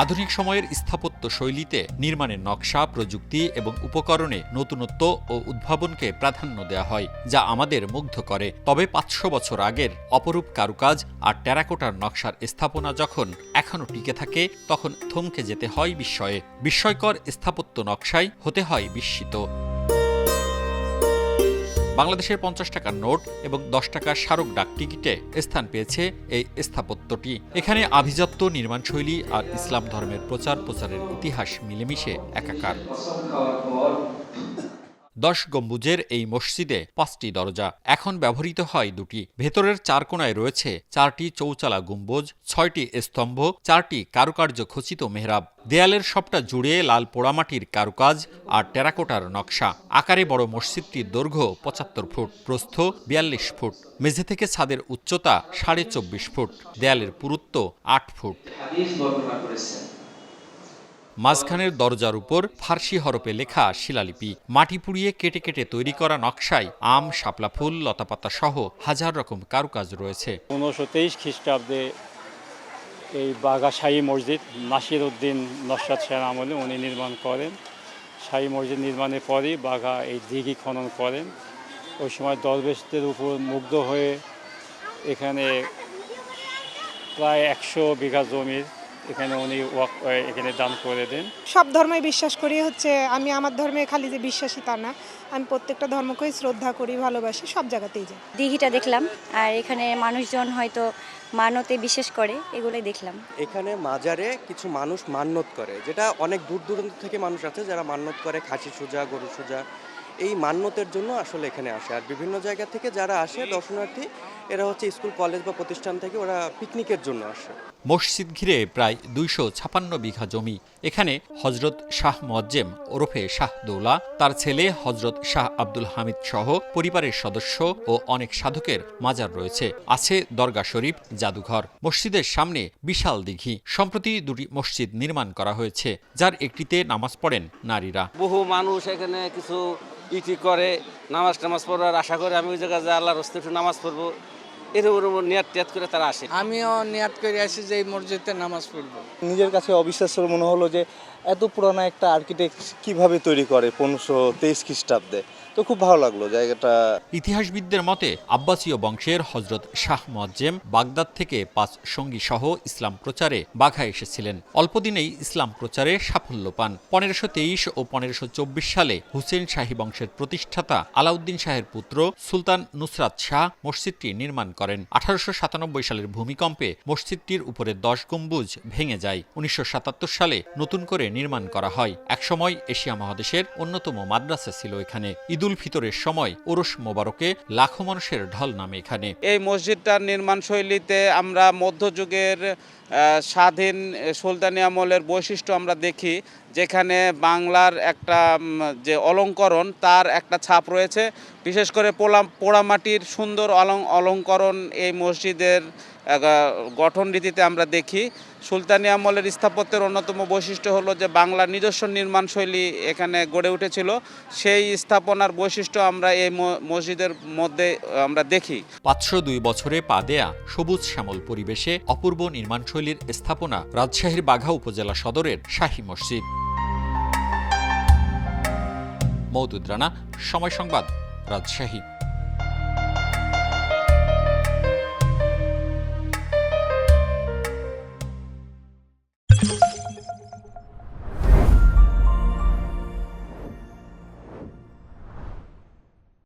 আধুনিক সময়ের স্থাপত্য শৈলীতে নির্মাণের নকশা, প্রযুক্তি এবং উপকরণে নতুনত্ব ও উদ্ভাবনকে প্রাধান্য দেওয়া হয়, যা আমাদের মুগ্ধ করে। তবে ৫০০ বছর আগের অপরূপ কারুকাজ আর টেরাকোটার নকশার স্থাপনা যখন এখনও টিকে থাকে, তখন থমকে যেতে হয় বিস্ময়ে। বিস্ময়কর স্থাপত্য নকশায় হতে হয় বিস্মিত। বাংলাদেশের ৫০ টাকার নোট এবং ১০ টাকার স্মারক ডাক টিকিটে স্থান পেয়েছে এই স্থাপত্যটি। এখানে আভিজাত্য, নির্মাণশৈলী আর ইসলাম ধর্মের প্রচারের ইতিহাস মিলেমিশে একাকার। ১০ গম্বুজের এই মসজিদে ৫টি দরজা, এখন ব্যবহৃত হয় ২টি। ভেতরের ৪ কোণায় রয়েছে ৪টি চৌচালা গম্বুজ, ৬টি স্তম্ভ, ৪টি কারুকার্য খচিত মেহরাব। দেয়ালের সবটা জুড়ে লাল পোড়ামাটির কারুকাজ আর টেরাকোটার নকশা। আকারে বড় মসজিদটির দৈর্ঘ্য ৭৫ ফুট, প্রস্থ ৪২ ফুট। মেঝে থেকে ছাদের উচ্চতা ২.৫ ফুট, দেয়ালের পুরুত্ব ৮ ফুট। মাঝখানের দরজার উপর ফার্সি হরফে লেখা শিলালিপি। মাটি পুড়িয়ে কেটে কেটে তৈরি করা নকশায় আম, শাপলা ফুল, লতাপাতা সহ হাজার রকম কারুকাজ রয়েছে। ১৫২৩ খ্রিস্টাব্দে এই বাঘা শাহী মসজিদ নাসির উদ্দিন নসরাত শাহের আমলে উনি নির্মাণ করেন। শাহী মসজিদ নির্মাণের পরই বাঘা এই দিঘি খনন করেন। ওই সময় দরবেশদের উপর মুগ্ধ হয়ে এখানে প্রায় ১০০ বিঘা জমির এখানে দান করে দেন। সব ধর্মে বিশ্বাস করি, আমি আমার ধর্মে খালি যে বিশ্বাসী তা না, আমি প্রত্যেকটা ধর্মকেই শ্রদ্ধা করি, ভালোবাসি, সব জায়গাতেই যাই। দিঘিটা দেখলাম, আর এখানে মানুষজন হয়তো মানতে বিশ্বাস করে, এগুলোই দেখলাম। এখানে মাজারে কিছু মানুষ মান্যত করে, যেটা অনেক দূর দূরান্ত থেকে মানুষ আছে যারা মান্যত করে, খাসি সোজা, গরু সোজা, এই মান্যতের জন্য আসলে এখানে আসে। আর বিভিন্ন জায়গা থেকে যারা আসে দর্শনার্থী, এরা স্কুল, কলেজ বা প্রতিষ্ঠান থেকে ওরা পিকনিকের জন্য আসে। মসজিদ ঘিরে প্রায় ২৫৬ বিঘা জমি। এখানে হজরত শাহ মোয়াজ্জেম ওরফে শাহ দৌলা, তার ছেলে হজরত শাহ আব্দুল হামিদ সহ পরিবারের সদস্য ও অনেক সাধকের মাজার রয়েছে। আছে দরগা শরীফ, জাদুঘর। মসজিদের সামনে বিশাল দিঘি। সম্প্রতি ২টি মসজিদ নির্মাণ করা হয়েছে, যার একটিতে নামাজ পড়েন নারীরা। বহু মানুষ এখানে কিছু করে নামাজ পড়ার আশা করে, আমি ওই জায়গায় যে আল্লাহর রাস্তায় একটু নামাজ পড়বো, এরকম নিয়াত করে তারা আসে। আমিও নিয়াত করে আসি যে এই মসজিদে নামাজ পড়বো। নিজের কাছে অবিশ্বাস্য মনে হলো যে এত পুরানো একটা আর্কিটেক্ট কিভাবে তৈরি করে ১৫২৩ খ্রিস্টাব্দে। তো খুব ভালো লাগলো জায়গাটা। ইতিহাসবিদদের মতে আব্বাসীয় বংশের হজরত শাহ মোয়াজ্জেম বাগদাদ থেকে ৫ সঙ্গী সহ ইসলাম প্রচারে বাঘা এসেছিলেন। অল্পদিনেই ইসলাম প্রচারে সাফল্য পান। ১৫২৩ ও ১৫২৪ সালে হুসেন শাহী বংশের প্রতিষ্ঠাতা আলাউদ্দিন শাহের পুত্র সুলতান নুসরাত শাহ মসজিদটি নির্মাণ করেন। ১৮৯৭ সালের ভূমিকম্পে মসজিদটির উপরে ১০ গম্বুজ ভেঙে যায়। ১৯৭৭ সালে নতুন করে নির্মাণ করা হয়। একসময় এশিয়া মহাদেশের অন্যতম মাদ্রাসা ছিল এখানে। ঈদুল ফিতরের সময় ওরস মোবারকে লাখো মানুষের ঢল নামে এখানে। এই মসজিদটার নির্মাণ শৈলীতে আমরা মধ্যযুগের স্বাধীন সুলতানি আমলের বৈশিষ্ট্য আমরা দেখি, যেখানে বাংলার একটা যে অলঙ্করণ, তার একটা ছাপ রয়েছে। বিশেষ করে পোড়ামাটির সুন্দর অলঙ্করণ এই মসজিদের গঠন রীতিতে আমরা দেখি। সুলতানি আমলের স্থাপত্যের অন্যতম বৈশিষ্ট্য হলো যে বাংলার নিজস্ব নির্মাণ শৈলী এখানে গড়ে উঠেছিল। সেই স্থাপনার বৈশিষ্ট্য আমরা এই মসজিদের মধ্যে আমরা দেখি। ৫০২ বছরে পা দেয়া সবুজ শ্যামল পরিবেশে অপূর্ব নির্মাণশৈলীর স্থাপনা রাজশাহীর বাঘা উপজেলা সদরের শাহী মসজিদ। মওদুদ রানা, সময় সংবাদ, রাজশাহী।